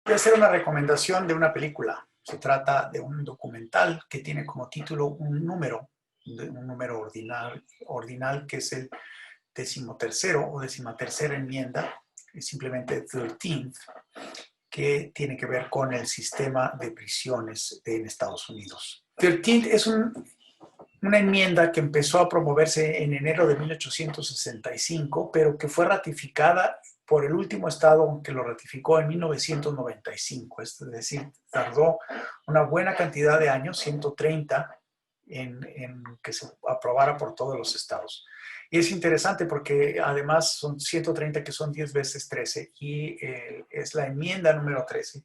Voy a hacer una recomendación de una película. Se trata de un documental que tiene como título un número ordinal que es el 13º o 13ª enmienda, es simplemente 13th, que tiene que ver con el sistema de prisiones en Estados Unidos. 13th es una enmienda que empezó a promoverse en enero de 1865, pero que fue ratificada por el último estado que lo ratificó en 1995, es decir, tardó una buena cantidad de años, 130, en que se aprobara por todos los estados. Y es interesante porque además son 130 que son 10 veces 13 y es la enmienda número 13.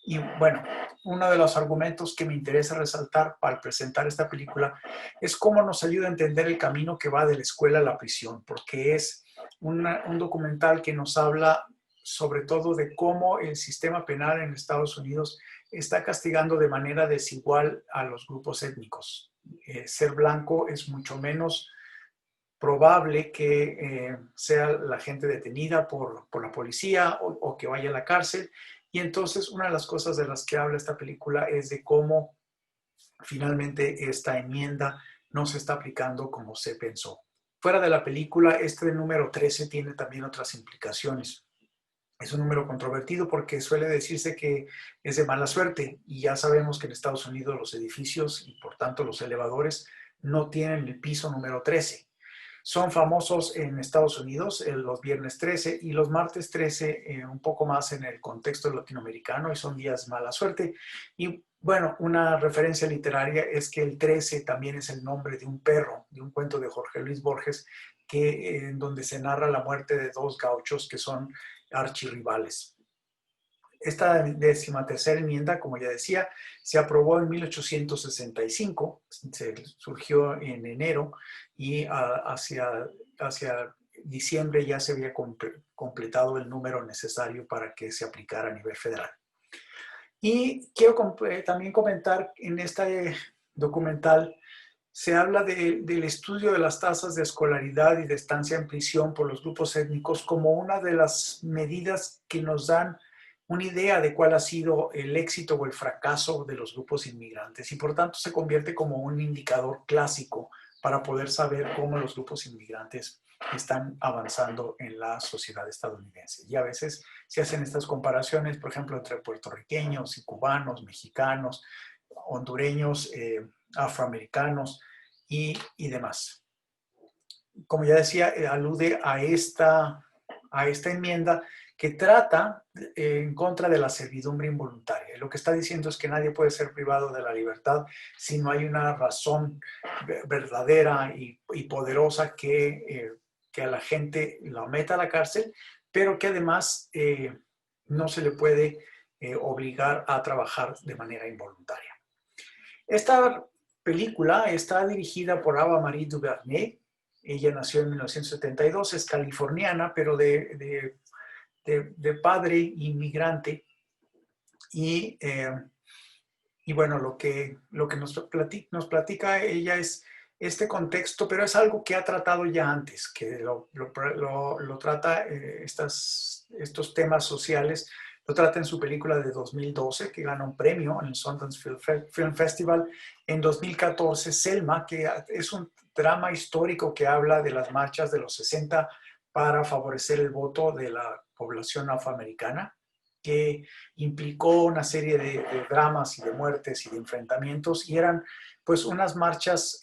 Y bueno, uno de los argumentos que me interesa resaltar al presentar esta película es cómo nos ayuda a entender el camino que va de la escuela a la prisión, porque es un documental que nos habla sobre todo de cómo el sistema penal en Estados Unidos está castigando de manera desigual a los grupos étnicos. Ser blanco es mucho menos probable que sea la gente detenida por la policía o que vaya a la cárcel. Y entonces una de las cosas de las que habla esta película es de cómo finalmente esta enmienda no se está aplicando como se pensó. Fuera de la película, este número 13 tiene también otras implicaciones. Es un número controvertido porque suele decirse que es de mala suerte y ya sabemos que en Estados Unidos los edificios y por tanto los elevadores no tienen el piso número 13. Son famosos en Estados Unidos los viernes 13 y los martes 13 un poco más en el contexto latinoamericano y son días mala suerte. Y bueno, una referencia literaria es que el 13 también es el nombre de un perro, de un cuento de Jorge Luis Borges, en donde se narra la muerte de dos gauchos que son archirrivales. Esta 13ª enmienda, como ya decía, se aprobó en 1865, surgió en enero y hacia diciembre ya se había completado el número necesario para que se aplicara a nivel federal. Y quiero también comentar en este documental se habla del estudio de las tasas de escolaridad y de estancia en prisión por los grupos étnicos como una de las medidas que nos dan una idea de cuál ha sido el éxito o el fracaso de los grupos inmigrantes y por tanto se convierte como un indicador clásico para poder saber cómo los grupos inmigrantes están avanzando en la sociedad estadounidense. Y a veces se hacen estas comparaciones, por ejemplo, entre puertorriqueños y cubanos, mexicanos, hondureños, afroamericanos y demás. Como ya decía, alude a esta enmienda que trata en contra de la servidumbre involuntaria. Lo que está diciendo es que nadie puede ser privado de la libertad si no hay una razón verdadera y poderosa que a la gente la meta a la cárcel, pero que además no se le puede obligar a trabajar de manera involuntaria. Esta película está dirigida por Ava Marie DuVernay. Ella nació en 1972, es californiana, pero de padre inmigrante. Y bueno, lo que nos platica ella es este contexto, pero es algo que ha tratado ya antes, que lo trata estos temas sociales. Lo trata en su película de 2012, que gana un premio en el Sundance Film Festival. En 2014, Selma, que es un drama histórico que habla de las marchas de los 60 para favorecer el voto de la población afroamericana, que implicó una serie de dramas y de muertes y de enfrentamientos, y eran pues unas marchas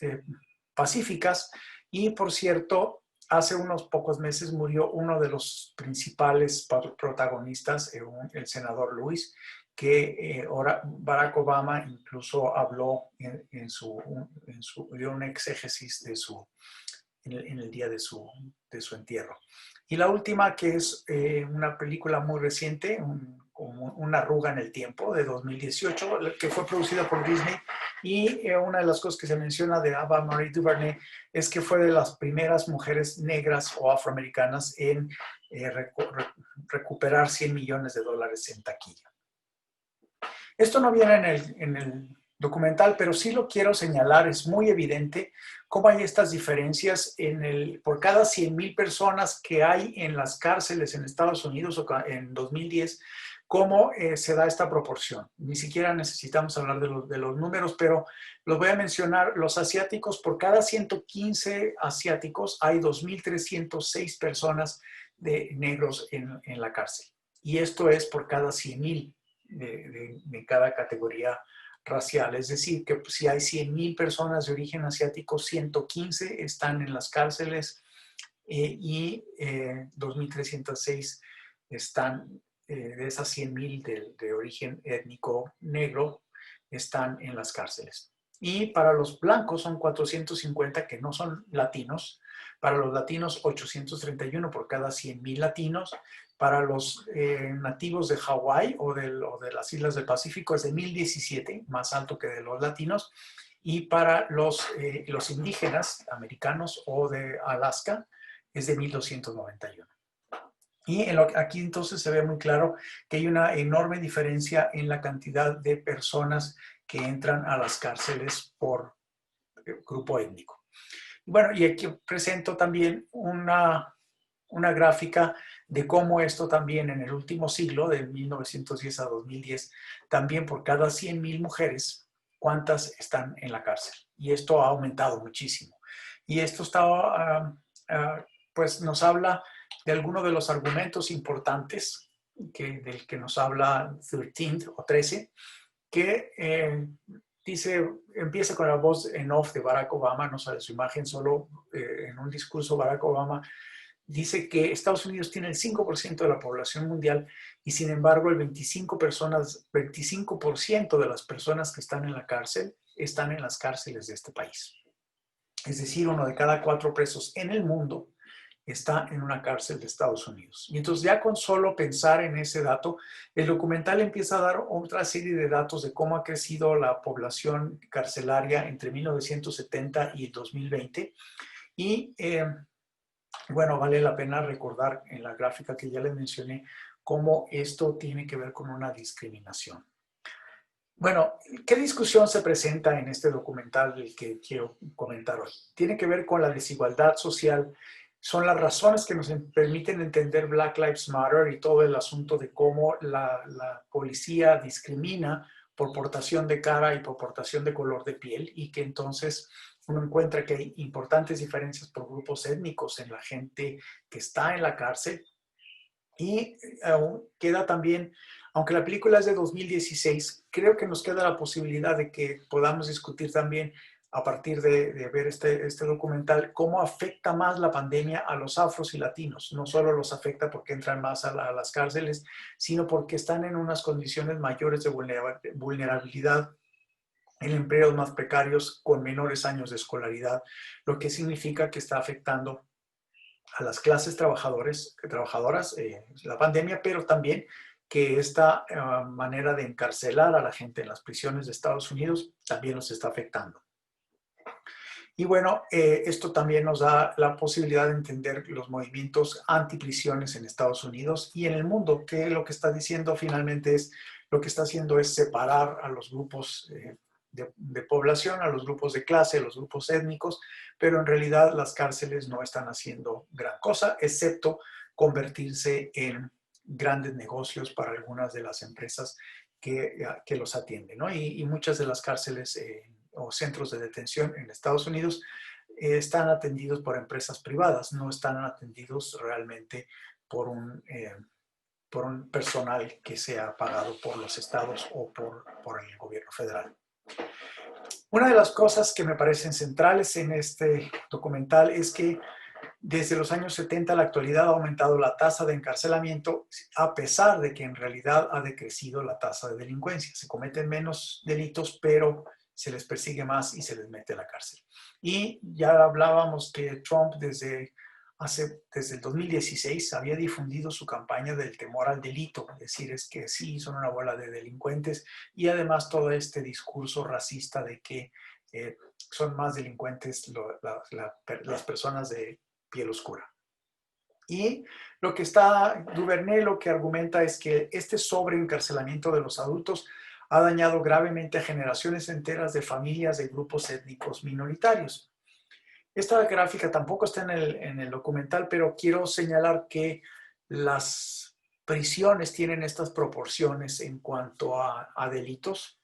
pacíficas. Y por cierto, hace unos pocos meses murió uno de los principales protagonistas, el senador Lewis, que Barack Obama incluso habló dio un exégesis en el día de su entierro. Y la última, que es una película muy reciente, como Una arruga en el tiempo, de 2018, que fue producida por Disney. Y una de las cosas que se menciona de Ava Marie DuVernay es que fue de las primeras mujeres negras o afroamericanas en recuperar $100 millones en taquilla. Esto no viene en el documental, pero sí lo quiero señalar. Es muy evidente cómo hay estas diferencias por cada 100,000 personas que hay en las cárceles en Estados Unidos en 2010, cómo se da esta proporción. Ni siquiera necesitamos hablar de los números, pero los voy a mencionar. Los asiáticos, por cada 115 asiáticos hay 2.306 personas de negros en la cárcel. Y esto es por cada 100,000 de cada categoría racial. Es decir, que si hay 100,000 personas de origen asiático, 115 están en las cárceles y 2.306 están, de esas 100,000 de origen étnico negro, están en las cárceles. Y para los blancos son 450 que no son latinos. Para los latinos, 831 por cada 100,000 latinos. Para los nativos de Hawái o de las islas del Pacífico es de 1,017, más alto que de los latinos. Y para los indígenas americanos o de Alaska es de 1,291. Y aquí entonces se ve muy claro que hay una enorme diferencia en la cantidad de personas que entran a las cárceles por grupo étnico. Bueno, y aquí presento también una gráfica de cómo esto también en el último siglo, de 1910 a 2010, también por cada 100,000 mujeres, cuántas están en la cárcel. Y esto ha aumentado muchísimo. Y esto está, pues nos habla de algunos de los argumentos importantes del que nos habla 13 o 13, que empieza con la voz en off de Barack Obama, no sale su imagen, solo en un discurso Barack Obama dice que Estados Unidos tiene el 5% de la población mundial y sin embargo el 25% de las personas que están en la cárcel están en las cárceles de este país. Es decir, 1 de cada 4 presos en el mundo está en una cárcel de Estados Unidos. Y entonces ya con solo pensar en ese dato, el documental empieza a dar otra serie de datos de cómo ha crecido la población carcelaria entre 1970 y 2020. Y bueno, vale la pena recordar en la gráfica que ya les mencioné cómo esto tiene que ver con una discriminación. Bueno, ¿qué discusión se presenta en este documental del que quiero comentar hoy? Tiene que ver con la desigualdad social. Son las razones que nos permiten entender Black Lives Matter y todo el asunto de cómo la policía discrimina por portación de cara y por portación de color de piel y que entonces uno encuentra que hay importantes diferencias por grupos étnicos en la gente que está en la cárcel. Y queda también, aunque la película es de 2016, creo que nos queda la posibilidad de que podamos discutir también a partir de ver este documental, cómo afecta más la pandemia a los afros y latinos. No solo los afecta porque entran más a las cárceles, sino porque están en unas condiciones mayores de vulnerabilidad, en empleos más precarios, con menores años de escolaridad, lo que significa que está afectando a las clases trabajadoras, la pandemia, pero también que esta manera de encarcelar a la gente en las prisiones de Estados Unidos también nos está afectando. Y bueno, esto también nos da la posibilidad de entender los movimientos antiprisiones en Estados Unidos y en el mundo, que lo que está diciendo finalmente lo que está haciendo es separar a los grupos de población, a los grupos de clase, a los grupos étnicos, pero en realidad las cárceles no están haciendo gran cosa, excepto convertirse en grandes negocios para algunas de las empresas que los atienden, ¿no? Y muchas de las cárceles o centros de detención en Estados Unidos están atendidos por empresas privadas, no están atendidos realmente por un personal que sea pagado por los estados o por el gobierno federal. Una de las cosas que me parecen centrales en este documental es que desde los años 70 a la actualidad ha aumentado la tasa de encarcelamiento, a pesar de que en realidad ha decrecido la tasa de delincuencia. Se cometen menos delitos, pero se les persigue más y se les mete a la cárcel. Y ya hablábamos que Trump desde el 2016 había difundido su campaña del temor al delito, es decir, es que sí, son una bola de delincuentes, y además todo este discurso racista de que son más delincuentes las personas de piel oscura. Y lo que está Duvernay lo que argumenta es que este sobreencarcelamiento de los adultos ha dañado gravemente a generaciones enteras de familias de grupos étnicos minoritarios. Esta gráfica tampoco está en el documental, pero quiero señalar que las prisiones tienen estas proporciones en cuanto a delitos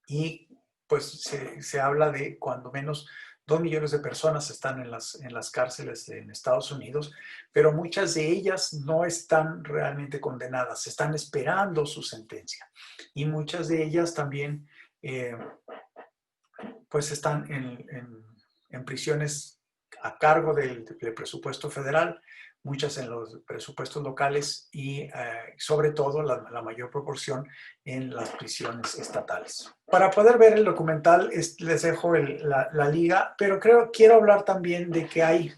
y pues se habla de cuando menos 2 millones de personas están en las cárceles en Estados Unidos, pero muchas de ellas no están realmente condenadas, están esperando su sentencia. Y muchas de ellas también eh, pues están en prisiones a cargo del presupuesto federal, muchas en los presupuestos locales y sobre todo la mayor proporción en las prisiones estatales. Para poder ver el documental les dejo la liga, pero quiero hablar también de que hay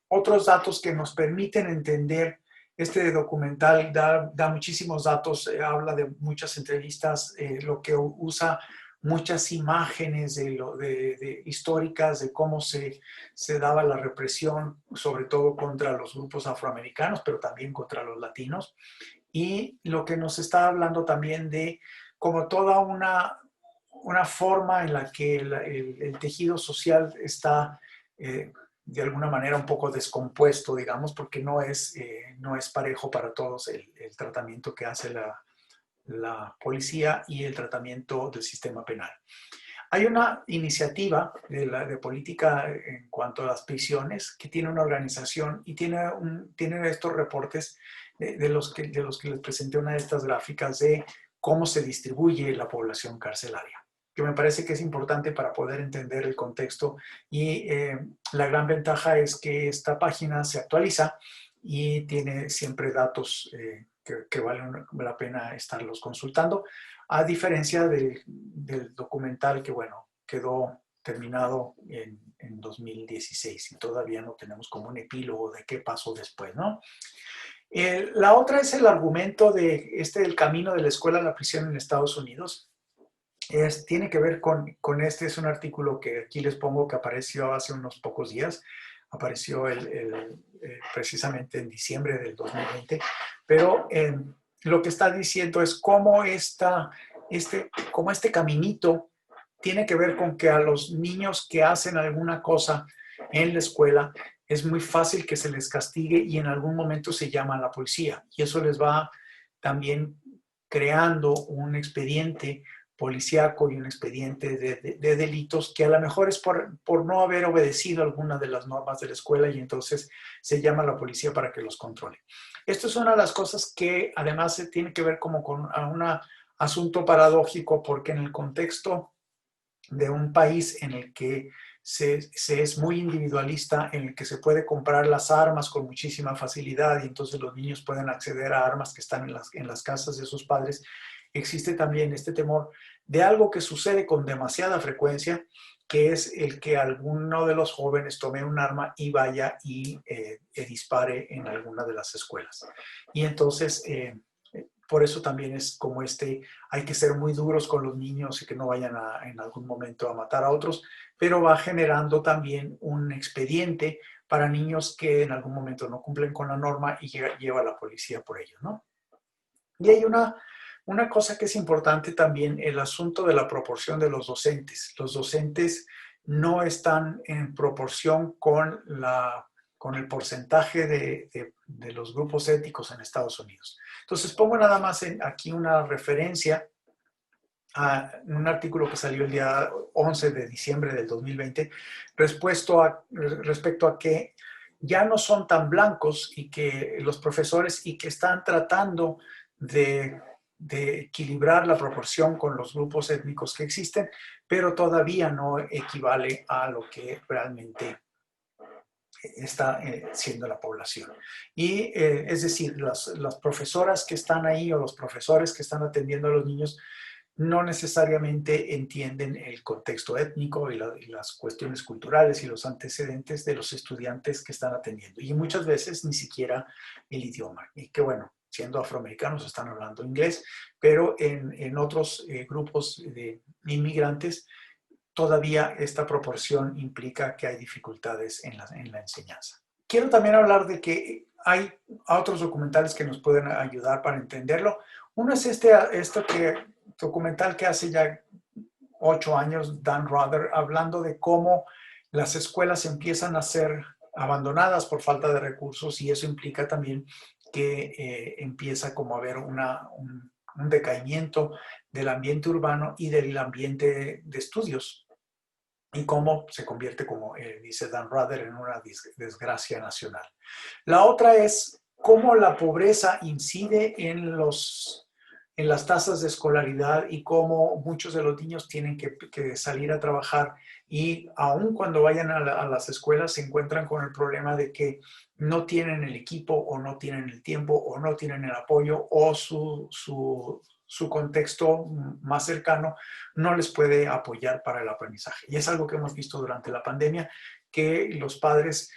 otros datos que nos permiten entender. Este documental da muchísimos datos, habla de muchas entrevistas, lo que usa muchas imágenes históricas de cómo se daba la represión, sobre todo contra los grupos afroamericanos, pero también contra los latinos. Y lo que nos está hablando también de como toda una forma en la que el tejido social está de alguna manera un poco descompuesto, digamos, porque no es parejo para todos el tratamiento que hace la policía y el tratamiento del sistema penal. Hay una iniciativa de política en cuanto a las prisiones que tiene una organización y tiene estos reportes de los que les presenté una de estas gráficas de cómo se distribuye la población carcelaria, que me parece que es importante para poder entender el contexto y la gran ventaja es que esta página se actualiza y tiene siempre datos que valen la pena estarlos consultando, a diferencia del documental que, bueno, quedó terminado en 2016 y todavía no tenemos como un epílogo de qué pasó después, ¿no? La otra es el argumento del camino de la escuela a la prisión en Estados Unidos. Tiene que ver con es un artículo que aquí les pongo que apareció hace unos pocos días, apareció precisamente en diciembre del 2020, pero lo que está diciendo es cómo este caminito tiene que ver con que a los niños que hacen alguna cosa en la escuela es muy fácil que se les castigue y en algún momento se llama a la policía y eso les va también creando un expediente policíaco y un expediente de delitos que a lo mejor es por no haber obedecido alguna de las normas de la escuela y entonces se llama a la policía para que los controle. Esto es una de las cosas que además se tiene que ver como con un asunto paradójico porque en el contexto de un país en el que se es muy individualista, en el que se puede comprar las armas con muchísima facilidad y entonces los niños pueden acceder a armas que están en las casas de sus padres, existe también este temor de algo que sucede con demasiada frecuencia, que es el que alguno de los jóvenes tome un arma y vaya y dispare en alguna de las escuelas. Y entonces por eso también es como hay que ser muy duros con los niños y que no vayan en algún momento a matar a otros, pero va generando también un expediente para niños que en algún momento no cumplen con la norma y lleva a la policía por ello, ¿no? Y hay una cosa que es importante también, el asunto de la proporción de los docentes. Los docentes no están en proporción con el porcentaje de los grupos étnicos en Estados Unidos. Entonces pongo nada más aquí una referencia a un artículo que salió el día 11 de diciembre del 2020 respecto a que ya no son tan blancos y que los profesores y que están tratando de equilibrar la proporción con los grupos étnicos que existen, pero todavía no equivale a lo que realmente está siendo la población. Y es decir, las profesoras que están ahí o los profesores que están atendiendo a los niños no necesariamente entienden el contexto étnico y las cuestiones culturales y los antecedentes de los estudiantes que están atendiendo. Y muchas veces ni siquiera el idioma. Y que bueno, siendo afroamericanos están hablando inglés, pero en otros grupos de inmigrantes todavía esta proporción implica que hay dificultades en la enseñanza. Quiero también hablar de que hay otros documentales que nos pueden ayudar para entenderlo. Uno es este documental que hace ya 8 años, Dan Rather, hablando de cómo las escuelas empiezan a ser abandonadas por falta de recursos y eso implica también que empieza como a haber un decaimiento del ambiente urbano y del ambiente de estudios, y cómo se convierte, como dice Dan Rather, en una desgracia nacional. La otra es cómo la pobreza incide en las tasas de escolaridad y cómo muchos de los niños tienen que salir a trabajar, y aun cuando vayan a las escuelas se encuentran con el problema de que no tienen el equipo o no tienen el tiempo o no tienen el apoyo, o su contexto más cercano no les puede apoyar para el aprendizaje. Y es algo que hemos visto durante la pandemia, que los padres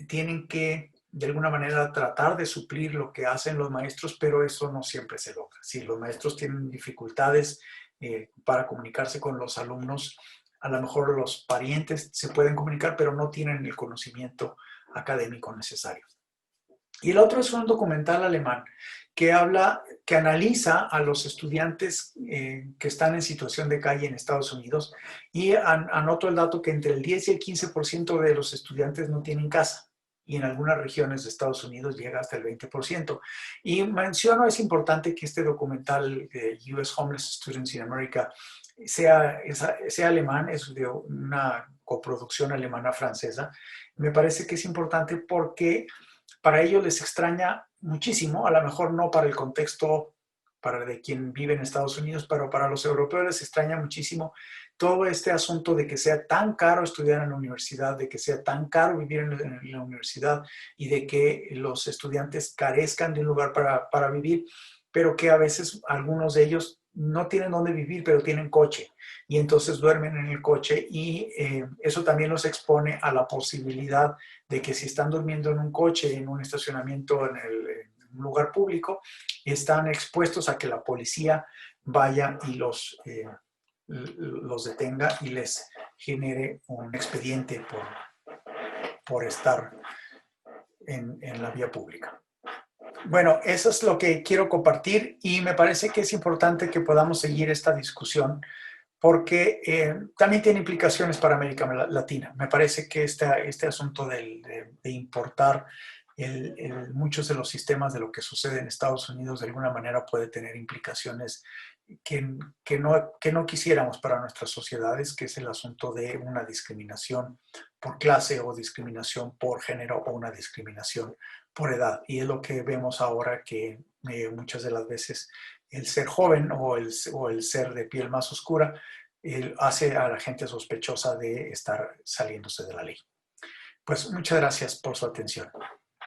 tienen que de alguna manera tratar de suplir lo que hacen los maestros, pero eso no siempre se logra. Si los maestros tienen dificultades para comunicarse con los alumnos, a lo mejor los parientes se pueden comunicar, pero no tienen el conocimiento académico necesario. Y el otro es un documental alemán que analiza a los estudiantes que están en situación de calle en Estados Unidos, y anoto el dato que entre el 10 y el 15% de los estudiantes no tienen casa, y en algunas regiones de Estados Unidos llega hasta el 20%. Y menciono, es importante que este documental, US Homeless Students in America, sea alemán, es de una coproducción alemana-francesa. Me parece que es importante porque para ellos les extraña muchísimo, a lo mejor no para el contexto para de quien vive en Estados Unidos, pero para los europeos les extraña muchísimo todo este asunto de que sea tan caro estudiar en la universidad, de que sea tan caro vivir en la universidad, y de que los estudiantes carezcan de un lugar para vivir, pero que a veces algunos de ellos no tienen dónde vivir, pero tienen coche, y entonces duermen en el coche, y eso también los expone a la posibilidad de que si están durmiendo en un coche, en un estacionamiento, en un lugar público, están expuestos a que la policía vaya y los detenga y les genere un expediente por estar en la vía pública. Bueno, eso es lo que quiero compartir, y me parece que es importante que podamos seguir esta discusión porque también tiene implicaciones para América Latina. Me parece que este asunto de importar muchos de los sistemas de lo que sucede en Estados Unidos de alguna manera puede tener implicaciones que no quisiéramos para nuestras sociedades, que es el asunto de una discriminación por clase, o discriminación por género, o una discriminación por edad. Y es lo que vemos ahora, que muchas de las veces el ser joven o el ser de piel más oscura hace a la gente sospechosa de estar saliéndose de la ley. Pues muchas gracias por su atención.